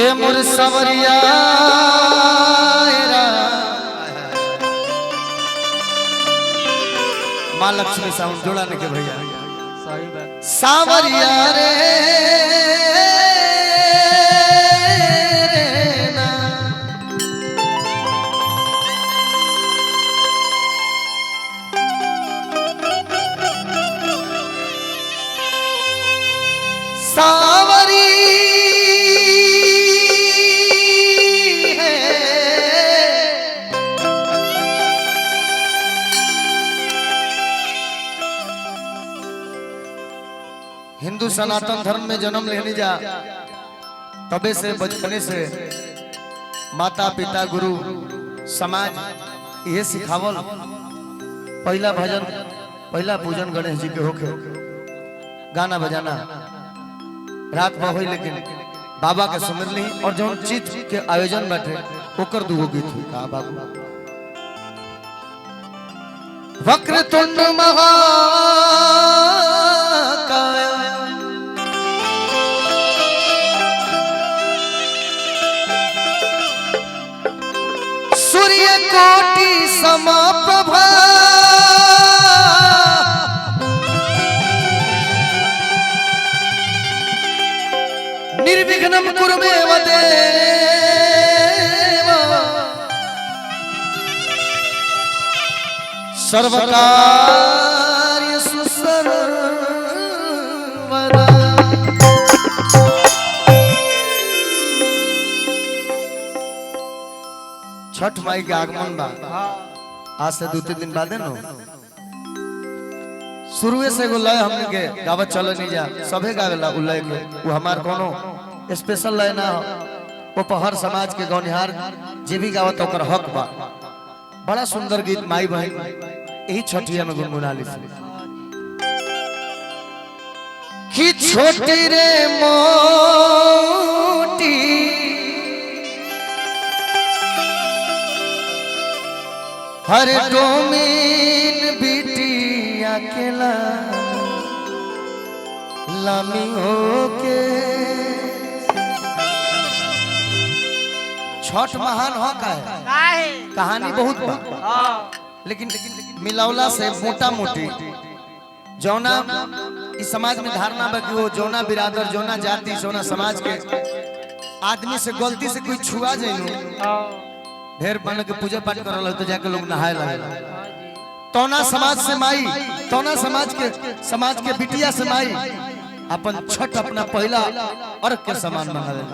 ए मोर सवरिया माँ लक्ष्मी साउंड जोड़ा नहीं के भैया सही बात सावरिया रे सावरी हिंदू सनातन धर्म में जन्म लेने जा तबे से बचपने से माता पिता गुरु समाज ये सिखावल पहला भजन पहला पूजन गणेश जी के होके गाना बजाना रात में हुई लेकिन बाबा के सुमिर ली और जो चीज के आयोजन बैठे ओकर दुगो गीत हुई कहा बाबू वक्रतुंड महाकाय सूर्य कोटि समप्रभा निर्विघ्नं कुरु मे देव सर्वकार्येषु सर्वदा। छठ माई के आगमन बा आज से 2-3 दिन बाद है ना शुरुए से एगो लय हमने के गावत चल नहीं जा सभे गावेला उ लय के वो हमार कोनो स्पेशल लय ना वो पहर समाज के गौनिहार जे भी गावत ओकर हक बा बड़ा सुंदर गीत माई बहन यही छठिया में गुनगुना ली कि छोटी रे मोटी हर डोमेन बिटिया अकेला लामी होके छठ महान हो का है कहानी बहुत बा लेकिन मिलावला से मोटा मोटी जौना इस समाज में धारणा बा कि वो जौना बिरादर जौना जाति जौना समाज के आदमी से गलती से कोई छुआ जाइनु ढेर बन के पूजा पाठ करल तो जाके लोग नहाए लगे तोना समाज से माई तोना समाज के बिटिया से माई अपन छठ अपना पहला अर्घ के समान मनावे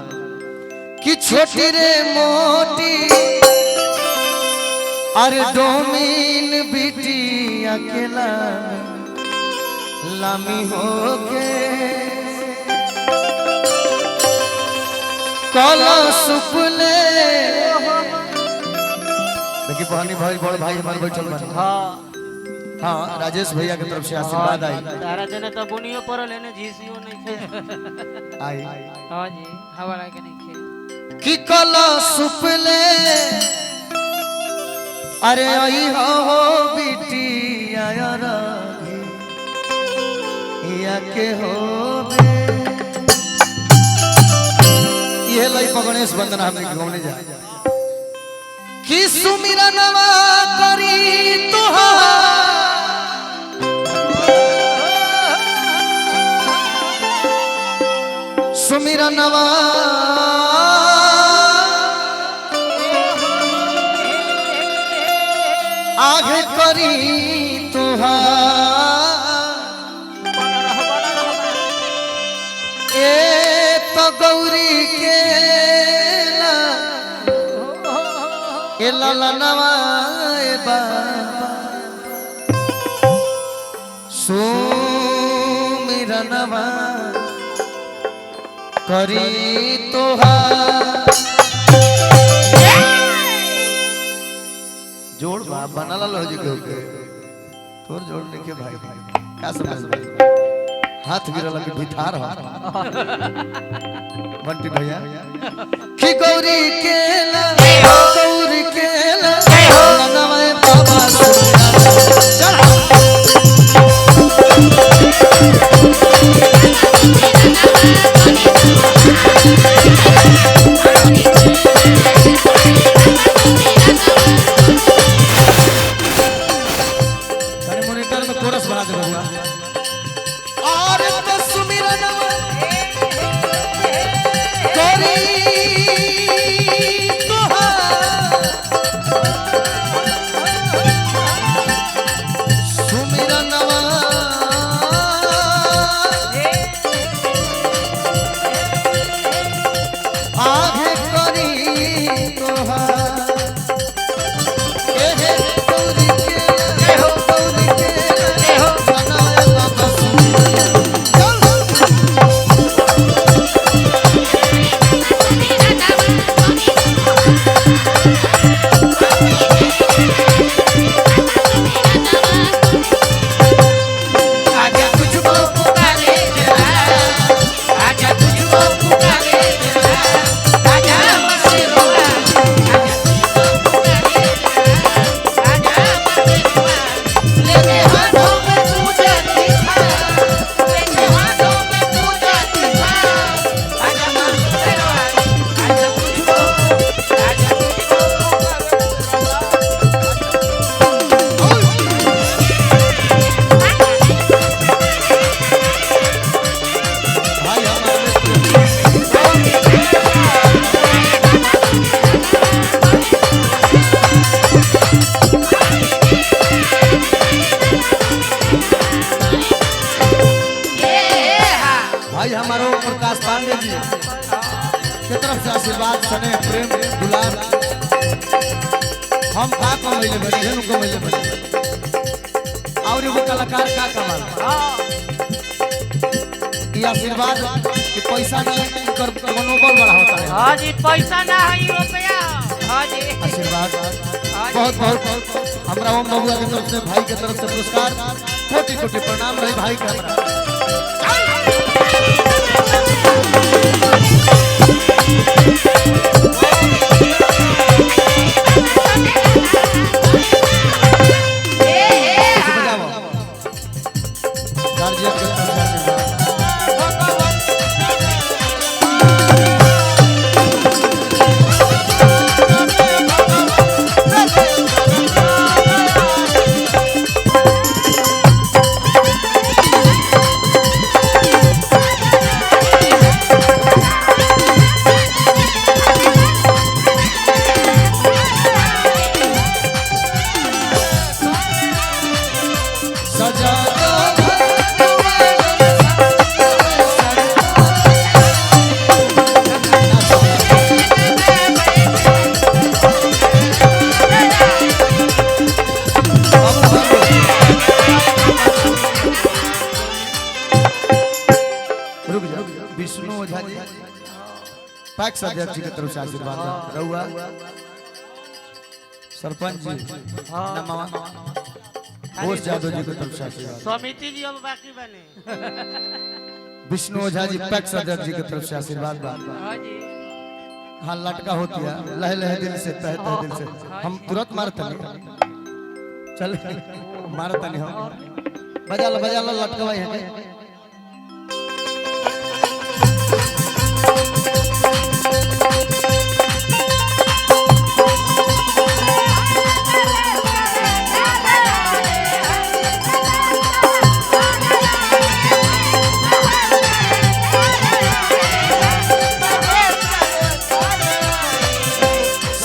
कि छोटी रे मोटी अरे डोमिन बिटिया अकेला लामी होके कला सुपले देखिए बहनी भाई बड़ भाई हमारे बैठल बन हाँ राजेश भैया की तरफ से आशीर्वाद आई तारा जने तो बुनियो पर लेने झीसियो नहीं थे आई हां जी हवा लागे नहीं थे कि कला सुपले अरे आई हो बिटिया या के हो ये लाई गणेश वंदना हमने गाने जा कि सुमिरा नवा करी तुहार सुमिरा नवा आगे करी तुहार ए तो गौरी के लाला नवाए बाबा सुमिरा नवा करी तोहार जोड़ बा बनाला लो जी के तोर जोड़ने के भाई क्या समझ भाई हाथ गिरल के भिथार हो बंटी भैया कि गौरी केला नवाए बाबा चल भाई हमारो प्रकाश पांडे जी के तरफ से आशीर्वाद स्नेह प्रेम दुलार हम का कमैले बनी है उनको कमैले बनी और वो कलाकार का कमाल ये आशीर्वाद कि पैसा नहीं कर मनोबल बड़ा होता है। हां जी पैसा ना है रुपया। हां जी आशीर्वाद बहुत बहुत हमरा ओम बबुआ की तरफ से भाई की तरफ से पुरस्कार कोटि कोटि प्रणाम रहे भाई का। विष्णु ओझा जी पैक्स अध्यक्ष जी की तरफ से आशीर्वाद रहुआ सरपंच जी नमवा घोष यादव जी की तरफ से आशीर्वाद समिति जी अब बाकी बने विष्णु ओझा जी पैक्स अध्यक्ष जी की तरफ से आशीर्वाद हां जी हाँ लटका होती है लह लह दिल से तह तह दिल से हम तुरंत मारते नहीं चल मारते नहीं हम बजा लो लटकवाई है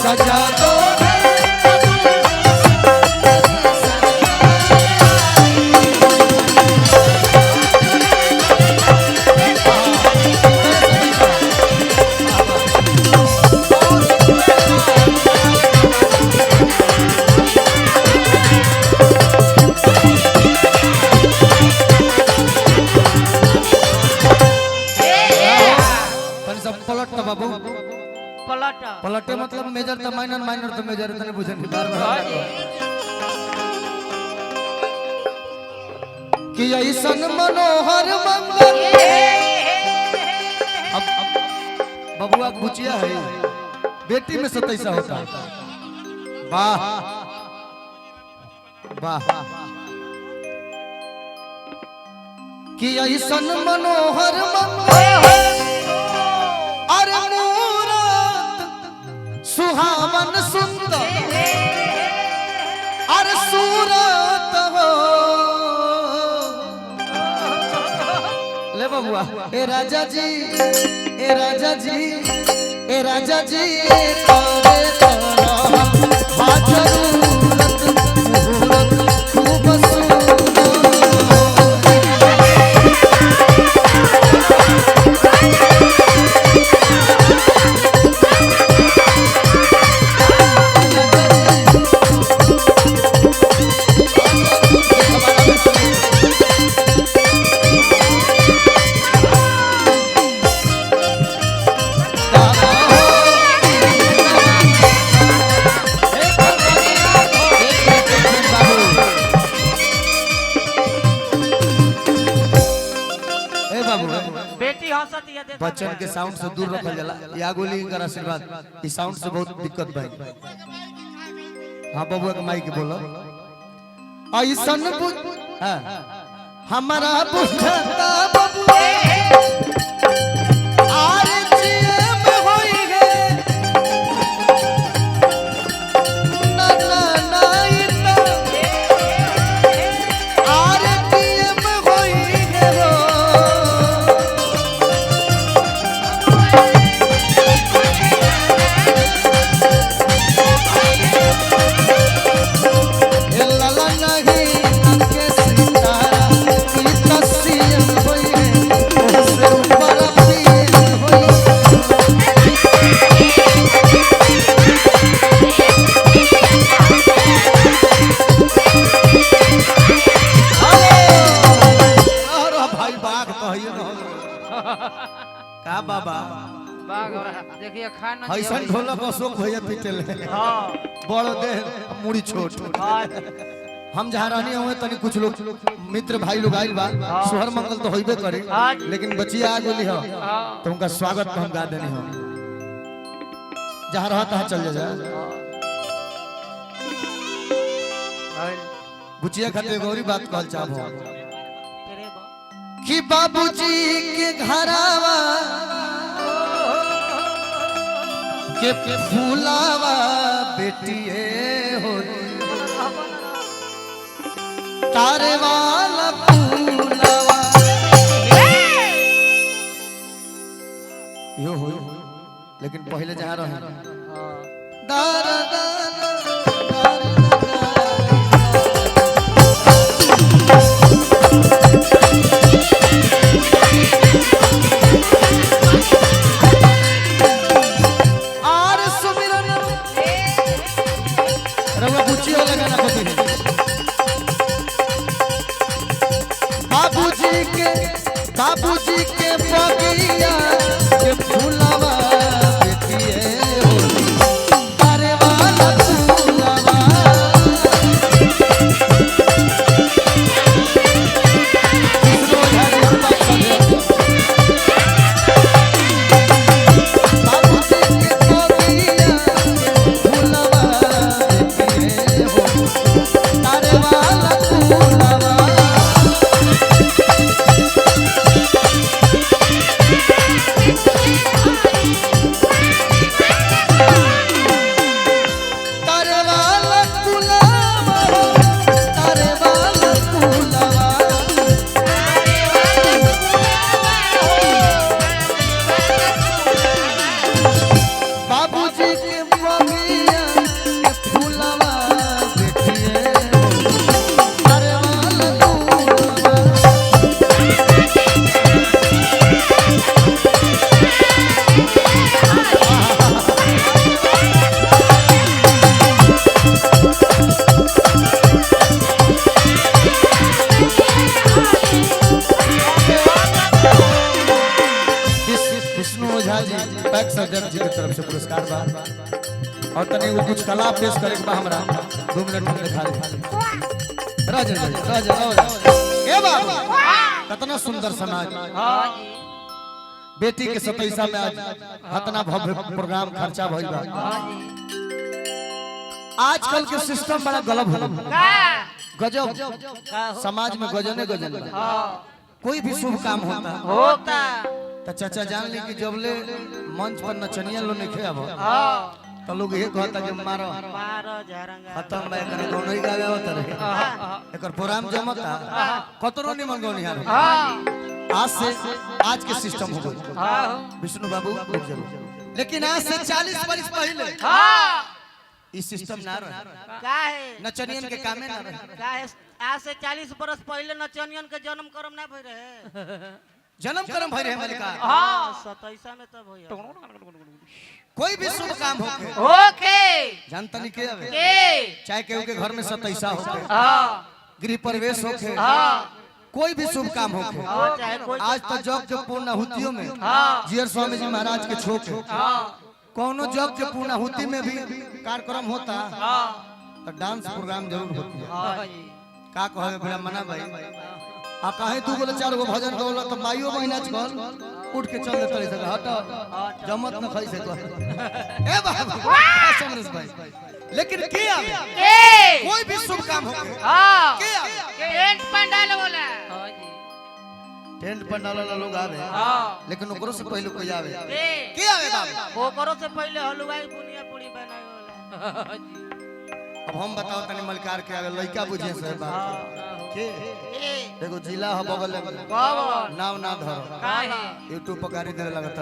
सजा दो बाबू पलटे मतलब मेजर तो माइनर तो मेजर इतने बुझन कि ऐसन मनोहर मंगल अब बबुआ बुचिया है बेटी में सतैसा होता वाह वाह कि ऐसन मनोहर मंगल सुहावन सुंदर अरे सूरत हो ले बबुआ ए राजा जी ए राजा जी ए राजा जी करे तोरा हाजरूरत मुहूर्त खूब बच्चन के साउंड से दूर रखल जाला या गोली कर आशीर्वाद इस साउंड से बहुत दिक्कत भाई। हां बबुआ के माइक बोलो ऐसन हां हमारा बुझता बबुआ आरे जिए में होई है ना ना ना इतना आरे जिए में होई है लला नहीं के सितारा की तस्वीर होई का बाबा देखिए खाना ऐसा ढोलक अशोक भैया पीटल बड़ दे मुड़ी छोट हम जहाँ रहनी हुए तनी कुछ लोग मित्र भाई लोग आइल बा सोहर मंगल तो होइबे करे लेकिन बचिया आ गेली हो तो उनका स्वागत हम गा देनी हो जहाँ रहता है चल जा बुचिया खाते गौरी बात कहल चाहो कि बाबूजी के घरावा के फूलावा बेटिए हो तारे वाला फूलावा यो हो लेकिन पहले जहाँ रहे दार बाबूजी के बगिया के फूलवा बेटिए हो तारे वाला फूलवा बाबूजी के बगिया के फूलवा बेटिए हो तारे वाला फूलवा पैक सर्जन जी की तरफ से पुरस्कार बा और तने वो कुछ कला पेश करे बा हमरा 2 मिनट में दिखा दे राजन ए बाबा कितना सुंदर समाज हां बेटी के 27 में आज इतना भव्य प्रोग्राम खर्चा भइल बा हां जी आजकल के सिस्टम बड़ा गलत हो गजब समाज में गजने हां कोई भी शुभ काम होता तो चाचा जान ली कि जबले मंच पर नचनिया लो नहीं खेब तो लोग ये कहता कि मारो खत्म बा एकर गौनई गावे होत रहे एकर प्रोग्राम जमता कतरो निमन गौनिहार आज के सिस्टम हो गई विष्णु बाबू लेकिन आज से 40 वर्ष पहले इस सिस्टम ना रहे काहे नचनियन के कामे ना रहे काहे आज से 40 बरस पहले नचनियन के जन्म कर्म ना भई रहे जन्म कर्म भई रहे मलिका हां 27 में तब होया कोई भी शुभ काम होके जानता नहीं के आवे के चाहे केहू के घर में 27 होके हां गृह प्रवेश होके हां कोई भी शुभ काम होके चाहे कोई आज तो जग के पूर्णाहुतियों में जीयर स्वामी जी महाराज के छोक कोनो जग के पूर्णाहुति में भी कार्यक्रम होता तो डांस प्रोग्राम जरूर होती है का कहे बड़ा मना भाई आ काहे 2 गो 4 गो भजन गौला तो माइयो महीना चल उठ के चल चले सके हट जमत न खाई से ए बाबा समरेश भाई लेकिन के आवे कोई भी शुभ काम हो हां के आवे टेंट पंडाल वाला हां जी टेंट पंडाल वाला लोग आवे लेकिन ओकरो से पहले कोई आवे के आवे बाबा ओकरो से पहले हलवाई बुनिया पूरी बनाए वाला हां जी अब हम बताओ तनी मलकार के आवे लइका बुझे से बात के देखो जिला ह बगल में नाम ना धरो काहे YouTube पर गाड़ी देने लगता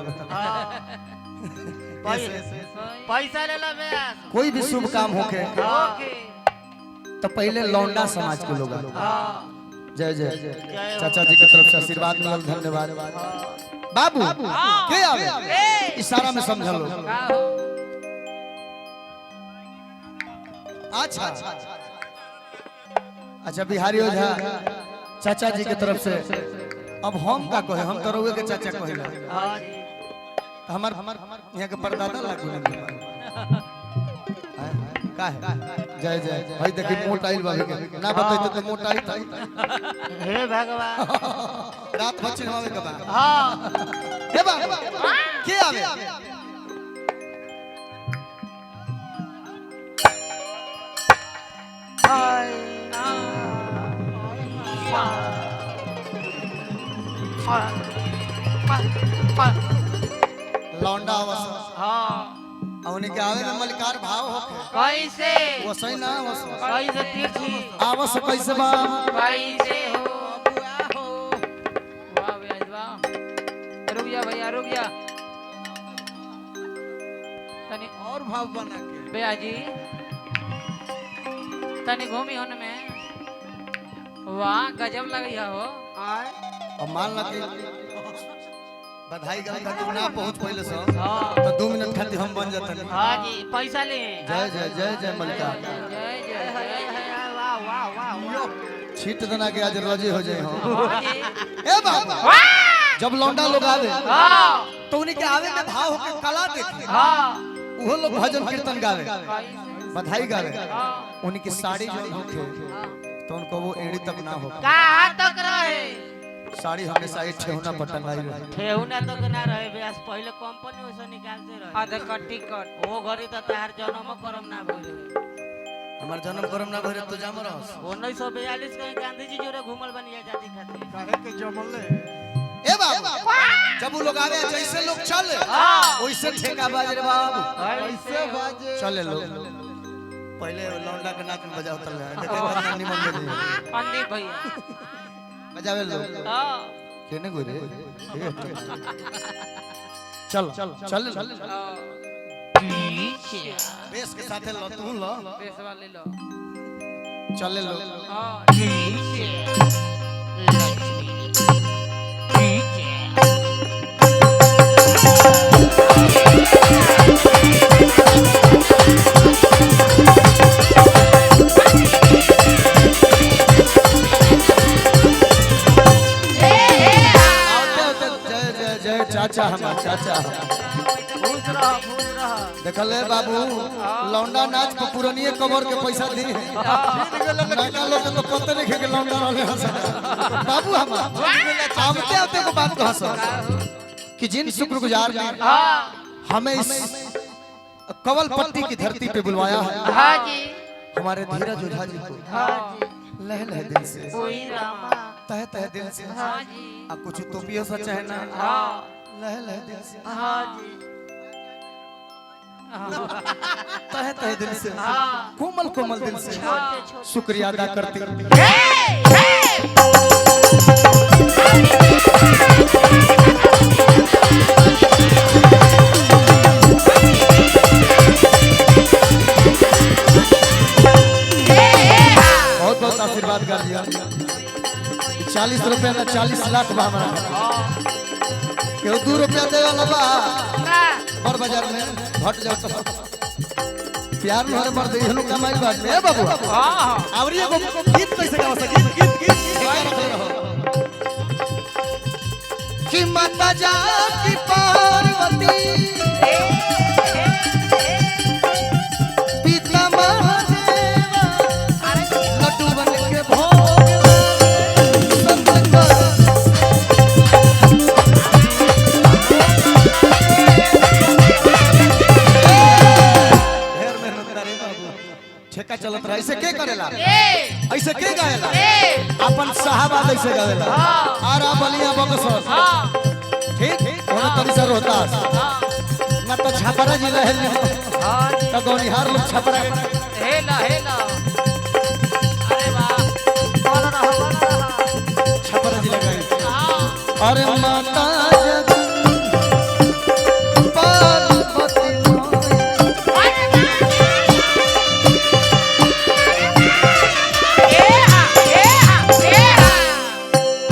पैसा ले लेबे कोई भी शुभ काम होके तो पहले लौंडा समाज के लोग जय जय चाचा जी की तरफ से आशीर्वाद मिलल धन्यवाद बाबू के आवे इशारा में समझ लो अच्छा अच्छा बिहारी ओझा चाचा जी की तरफ से अब हम का कहे, हम तो रउए के चाचा कहेला। हाँ जी हमर यहाँ के परदादा लागू का है जय जय भाई देखी मोटाइल बाबे के ना बताई तो मोटाइल था हे भगवान रात बच्चे हमारे के बाद हाँ हे बा के आवे हाय लौंडा आवस हाँ औने के आवे में मलिकार भाव होके कैसे वो सही ना आवस कैसे तिरछी आवस कैसे बा कैसे हो वाह भैया वाह रुक जा भैया रुक जा तनी और भाव बना के भैया जी तनी घूमी होने में वाह गजब लगी हो आए अब मान ला कि बधाई गल खातिर ना पहुंच पहिले सो हाँ तो 2 मिनट खातिर हम बन जातन हाँ जी पैसा ले जय जय जय जय मलिकार जय जय जय वाह वाह वाह वाह छीट देना के आज रोजे हो जाए हो हाँ जी ए बाबा जब लौंडा लोग आवे हाँ तो उन्हीं के आवे में भाव होके कला देखे हाँ वो लोग भजन कीर्तन गावे कैसे बधाई गावे हाँ उनकी साड़ी जो होके तो उनको वो एड़ी तक ना हो कहाँ तक रहे साड़ी हमेशा एक ठेहुना पर टंगाई रहे ठेहुना तो ना रहे ब्यास पहले कंपनी वैसे निकालते रहे आधा कट्टी कट वो घड़ी तो तार जन्म करम ना भइल हमार जन्म करम ना भरे तो जाम रहस 1942 के गांधी जी जोरे घूमल बनी आजादी खातिर काहे के जमले ए बाबू जब वो लोग आवे जैसे लोग चले वैसे ठेका बाज रे बाबू कैसे बाजे चले लोग पहले लौंडा के नाक में बजाओ तल देखे कितना निमन बजे पंडित भैया बजावे लोग हाँ केने गोरे चल चल बेस के साथे लो तू लो पैसा ले लो चले लो हाँ जय जय जय चाचा हमार चाचा खुश रह देखले बाबू लौंडा नाच को पुरानिए कमर के पैसा दी नया लोग तो पता नहीं के लौंडा रहले हस बाबू हमार आमते आते को बात कहस कि जिन शुक्रगुजार ने हमें इस कवल पट्टी की धरती पे बुलवाया है हाँ जी हमारे धीरज ओझा जी को हाँ जी लह लह दिल से कोई रामा तह तह दिल से हाँ जी आ कुछ तो पियो सच है ना हाँ लह लह दिल से हाँ जी तह तह दिल से हाँ कोमल कोमल दिल से हाँ शुक्रिया अदा करते बहुत बहुत आशीर्वाद कर दिया 40 रुपया ना 40 लाख बा हमारा केहू 2 रुपया दे वाला बा और बाजार में घट जाओ तो प्यार में हर मर्द इहनु कमाई बात ए बाबू हाँ और ये गीत कैसे गाओ गीत गीत गीत कि माता जा की पार्वती पिता महादेवा लड्डू बन के भोग सतगुरु ढेर मेहनत करे बाबू ठेका चलत रहा ऐसे के करेला ऐसे के गाएला अपन साहब ऐसे गावेला आरा बलिया बकसर ठीक होना तरी सर होता ना तो छपरा जिला है तो गौनिहार लोग छपरा हेला हेला अरे वाह बोल रहा छपरा जिला गए हाँ अरे माता पार्वती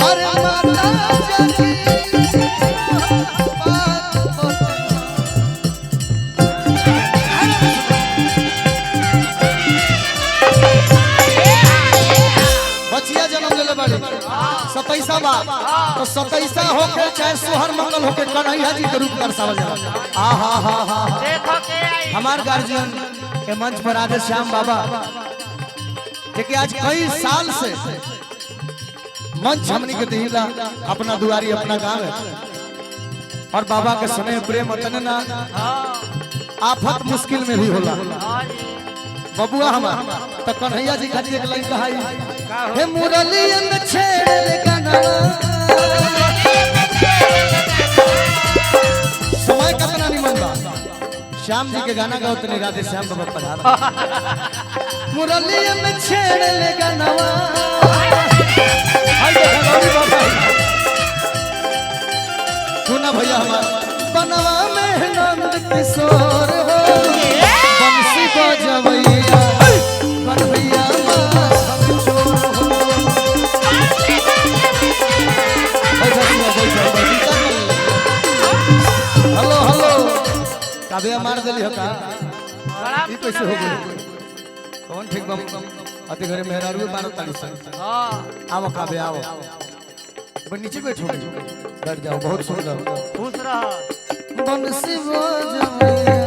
अरे माता बचिया जन्म ले बड़े सब पैसा बा तो सतैसा होके चाहे सोहर मंगल होके कन्हैया जी के रूप दर्शावल जाला। आ हा हा हा देखो के आई हमार गार्जियन के मंच पर आधे श्याम बाबा देखिए आज कई साल से मंच हमनी के दिला अपना दुआरी अपना गांव है और बाबा के स्नेह प्रेम अतने ना आफत मुश्किल में भी होला। बबुआ हमार तो कन्हैया जी खातिर एक लाइन कहाई हे मुरलियन छेड़ ले गाना समय कितना निमन बा श्याम जी के गाना गाओ तने राधे श्याम बाबा पधार मुरलियन छेड़ ले गाना हाय देखा गौरी बाबा सुना भैया हमार बनवा में नंद किशोर हो बंसी बजवैया कन्हैया हेलो हेलो काबे मार देली हो का ई कैसे हो गई कौन ठीक बम अति घरे मेहरारू 12 तारीख से आओ काबे आओ पर नीचे बैठो बैठ जाओ बहुत सुंदर खुश रह बंसी बजवैया